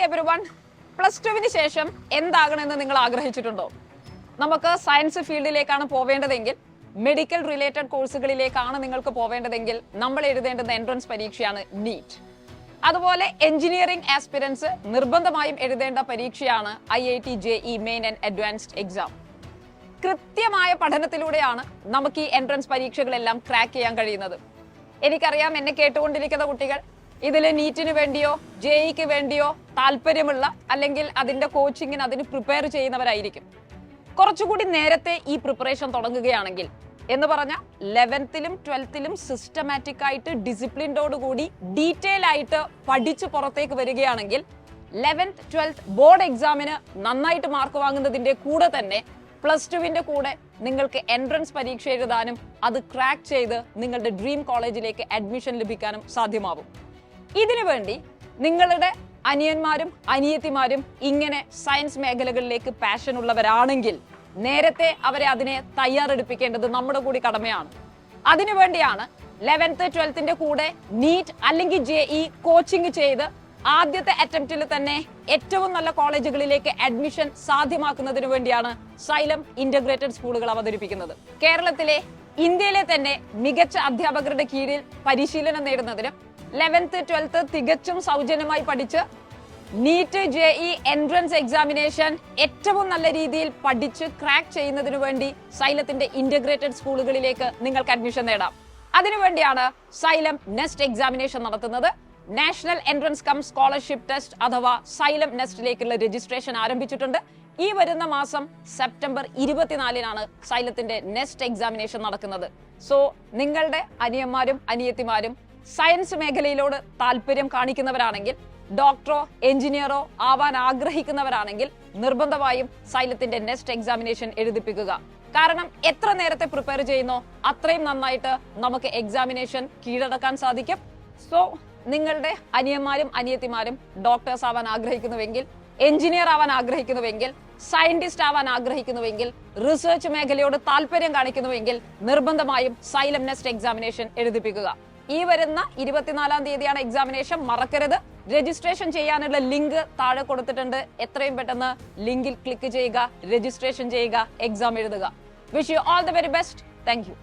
Everyone, plus ടുവിന് ശേഷം എന്താകണമെന്ന് നിങ്ങൾ ആഗ്രഹിച്ചിട്ടുണ്ടോ? നമുക്ക് സയൻസ് ഫീൽഡിലേക്കാണ് പോവേണ്ടതെങ്കിൽ, മെഡിക്കൽ റിലേറ്റഡ് കോഴ്സുകളിലേക്കാണ് നിങ്ങൾക്ക് പോവേണ്ടതെങ്കിൽ നമ്മൾ എഴുതേണ്ടുന്ന എൻട്രൻസ് പരീക്ഷയാണ് നീറ്റ്. അതുപോലെ എഞ്ചിനീയറിംഗ് ആസ്പിരൻസ് നിർബന്ധമായും എഴുതേണ്ട പരീക്ഷയാണ് IIT JEE main and advanced exam. കൃത്യമായ പഠനത്തിലൂടെയാണ് നമുക്ക് ഈ എൻട്രൻസ് പരീക്ഷകളെല്ലാം ക്രാക്ക് ചെയ്യാൻ കഴിയുന്നത്. എനിക്കറിയാം, എന്നെ കേട്ടുകൊണ്ടിരിക്കുന്ന കുട്ടികൾ ഇതിൽ നീറ്റിന് വേണ്ടിയോ JEEക്ക് വേണ്ടിയോ താല്പര്യമുള്ള, അല്ലെങ്കിൽ അതിന്റെ കോച്ചിങ്ങിന് അതിന് പ്രിപ്പയർ ചെയ്യുന്നവരായിരിക്കും. കുറച്ചുകൂടി നേരത്തെ ഈ പ്രിപ്പറേഷൻ തുടങ്ങുകയാണെങ്കിൽ, എന്ന് പറഞ്ഞാൽ 11th-ലും 12th-ലും സിസ്റ്റമാറ്റിക് ആയിട്ട് ഡിസിപ്ലിൻഡോടുകൂടി ഡീറ്റെയിൽ ആയിട്ട് പഠിച്ച് പുറത്തേക്ക് വരികയാണെങ്കിൽ 11th 12th ബോർഡ് എക്സാമിന് നന്നായിട്ട് മാർക്ക് വാങ്ങുന്നതിന്റെ കൂടെ തന്നെ പ്ലസ് ടുവിന്റെ കൂടെ നിങ്ങൾക്ക് എൻട്രൻസ് പരീക്ഷ എഴുതാനും അത് ക്രാക്ക് ചെയ്ത് നിങ്ങളുടെ ഡ്രീം കോളേജിലേക്ക് അഡ്മിഷൻ ലഭിക്കാനും സാധ്യമാവും. ഇതിനു വേണ്ടി നിങ്ങളുടെ അനിയന്മാരും അനിയത്തിമാരും ഇങ്ങനെ സയൻസ് മേഖലകളിലേക്ക് പാഷൻ ഉള്ളവരാണെങ്കിൽ നേരത്തെ അവരെ അതിനെ തയ്യാറെടുപ്പിക്കേണ്ടത് നമ്മുടെ കൂടി കടമയാണ്. അതിനുവേണ്ടിയാണ് 11th 12th കൂടെ നീറ്റ് അല്ലെങ്കിൽ JEE കോച്ചിങ് ചെയ്ത് ആദ്യത്തെ അറ്റംപ്റ്റിൽ തന്നെ ഏറ്റവും നല്ല കോളേജുകളിലേക്ക് അഡ്മിഷൻ സാധ്യമാക്കുന്നതിന് വേണ്ടിയാണ് Xylem ഇന്റഗ്രേറ്റഡ് സ്കൂളുകൾ അവതരിപ്പിക്കുന്നത്. കേരളത്തിലെ, ഇന്ത്യയിലെ തന്നെ മികച്ച അധ്യാപകരുടെ കീഴിൽ പരിശീലനം നേടുന്നതിനും 11th 12th തികച്ചും സൗജന്യമായി പഠിച്ച് നീറ്റ് JEE എൻട്രൻസ് എക്സാമിനേഷൻ ഏറ്റവും നല്ല രീതിയിൽ പഠിച്ച് ക്രാക്ക് ചെയ്യുന്നതിനു വേണ്ടി Xylemത്തിന്റെ ഇന്റഗ്രേറ്റഡ് സ്കൂളുകളിലേക്ക് നിങ്ങൾക്ക് അഡ്മിഷൻ നേടാം. അതിനുവേണ്ടിയാണ് Xylem നെസ്റ്റ് എക്സാമിനേഷൻ നടത്തുന്നത്. National entrance come scholarship test അഥവാ Xylem നെസ്റ്റിലേക്കുള്ള രജിസ്ട്രേഷൻ ആരംഭിച്ചിട്ടുണ്ട്. ഈ വരുന്ന മാസം സെപ്റ്റംബർ 24-നാണ് Xylemത്തിന്റെ നെസ്റ്റ് എക്സാമിനേഷൻ നടക്കുന്നത്. സോ നിങ്ങളുടെ അനിയന്മാരും അനിയത്തിമാരും സയൻസ് മേഖലയിലോട് താല്പര്യം കാണിക്കുന്നവരാണെങ്കിൽ, ഡോക്ടറോ എഞ്ചിനീയറോ ആവാൻ ആഗ്രഹിക്കുന്നവരാണെങ്കിൽ നിർബന്ധമായും Xylemത്തിന്റെ നെസ്റ്റ് എക്സാമിനേഷൻ എഴുതിപ്പിക്കുക. കാരണം എത്ര നേരത്തെ പ്രിപ്പയർ ചെയ്യുന്നോ അത്രയും നന്നായിട്ട് നമുക്ക് എക്സാമിനേഷൻ കീഴടക്കാൻ സാധിക്കും. സോ നിങ്ങളുടെ അനിയന്മാരും അനിയത്തിമാരും ഡോക്ടേഴ്സ് ആവാൻ ആഗ്രഹിക്കുന്നുവെങ്കിൽ, എഞ്ചിനീയർ ആവാൻ ആഗ്രഹിക്കുന്നുവെങ്കിൽ, സയന്റിസ്റ്റ് ആവാൻ ആഗ്രഹിക്കുന്നുവെങ്കിൽ, റിസർച്ച് മേഖലയോട് താല്പര്യം കാണിക്കുന്നുവെങ്കിൽ നിർബന്ധമായും Xylem നെസ്റ്റ് എക്സാമിനേഷൻ എഴുതിപ്പിക്കുക. ഈ വരുന്ന 24-ാം തീയതിയാണ് എക്സാമിനേഷൻ. മറക്കരുത്. രജിസ്ട്രേഷൻ ചെയ്യാനുള്ള ലിങ്ക് താഴെ കൊടുത്തിട്ടുണ്ട്. എത്രയും പെട്ടെന്ന് ലിങ്കിൽ ക്ലിക്ക് ചെയ്യുക, രജിസ്ട്രേഷൻ ചെയ്യുക, എക്സാം എഴുതുക. Wish you all the very best. Thank you.